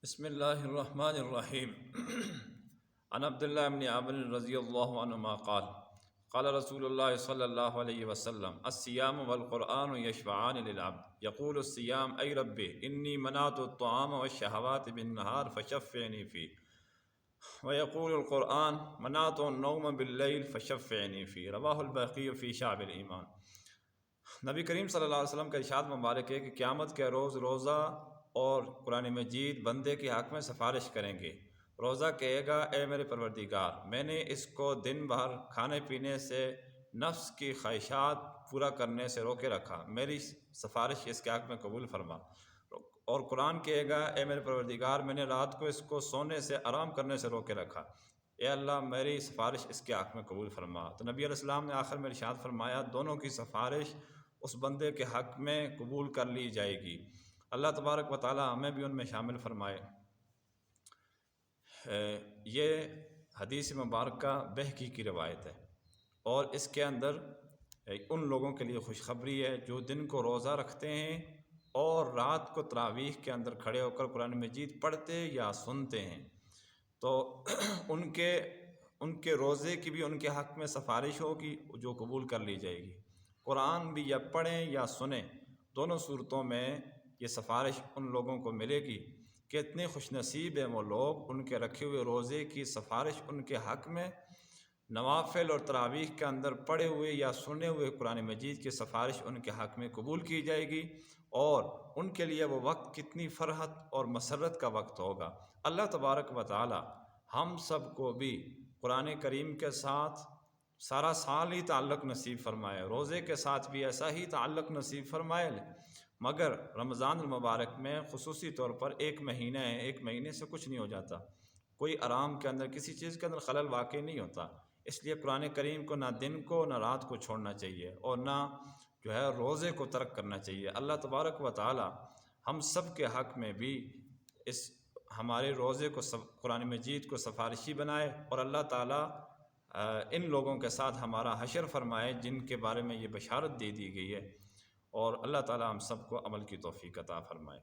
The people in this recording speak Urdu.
بسم اللہ الرحمن الرحیم عن عبد اللہ بن عامر رضی اللہ عنہما قال رسول اللہ صلی اللہ علیہ وسلم الصیام والقرآن یشفعان للعبد یقول الصیام ای رب انی منعت الطعام والشہوات بالنہار فشفعنی فیہ ویقول القرآن منعت النوم باللیل فشفعنی فیہ رواہ البیہقی فی شعب الایمان۔ نبی کریم صلی اللہ علیہ وسلم کا ارشاد مبارک ہے کہ قیامت کے روز روزہ اور قرآن مجید بندے کے حق میں سفارش کریں گے۔ روزہ کہے گا اے میرے پروردگار، میں نے اس کو دن بھر کھانے پینے سے، نفس کی خواہشات پورا کرنے سے روکے رکھا، میری سفارش اس کے حق میں قبول فرما۔ اور قرآن کہے گا اے میرے پروردگار، میں نے رات کو اس کو سونے سے، آرام کرنے سے روکے رکھا، اے اللہ میری سفارش اس کے حق میں قبول فرما۔ تو نبی علیہ السلام نے آخر میں ارشاد فرمایا دونوں کی سفارش اس بندے کے حق میں قبول کر لی جائے گی۔ اللہ تبارک و تعالی ہمیں بھی ان میں شامل فرمائے۔ یہ حدیث مبارکہ بہقی کی روایت ہے، اور اس کے اندر ان لوگوں کے لیے خوشخبری ہے جو دن کو روزہ رکھتے ہیں اور رات کو تراویح کے اندر کھڑے ہو کر قرآن مجید پڑھتے یا سنتے ہیں، تو ان کے روزے کی بھی ان کے حق میں سفارش ہوگی جو قبول کر لی جائے گی۔ قرآن بھی یا پڑھیں یا سنیں، دونوں صورتوں میں یہ سفارش ان لوگوں کو ملے گی کہ اتنے خوش نصیب ہیں وہ لوگ، ان کے رکھے ہوئے روزے کی سفارش ان کے حق میں، نوافل اور تراویح کے اندر پڑھے ہوئے یا سنے ہوئے قرآن مجید کی سفارش ان کے حق میں قبول کی جائے گی، اور ان کے لیے وہ وقت کتنی فرحت اور مسرت کا وقت ہوگا۔ اللہ تبارک و تعالی ہم سب کو بھی قرآن کریم کے ساتھ سارا سال ہی تعلق نصیب فرمائے، روزے کے ساتھ بھی ایسا ہی تعلق نصیب فرمائے، مگر رمضان المبارک میں خصوصی طور پر ایک مہینہ ہے، ایک مہینے سے کچھ نہیں ہو جاتا، کوئی آرام کے اندر کسی چیز کے اندر خلل واقع نہیں ہوتا، اس لیے قرآن کریم کو نہ دن کو نہ رات کو چھوڑنا چاہیے، اور نہ روزے کو ترک کرنا چاہیے۔ اللہ تبارک و تعالی ہم سب کے حق میں بھی اس ہمارے روزے کو قرآن مجید کو سفارشی بنائے، اور اللہ تعالی ان لوگوں کے ساتھ ہمارا حشر فرمائے جن کے بارے میں یہ بشارت دے دی گئی ہے، اور اللہ تعالی ہم سب کو عمل کی توفیق عطا فرمائے۔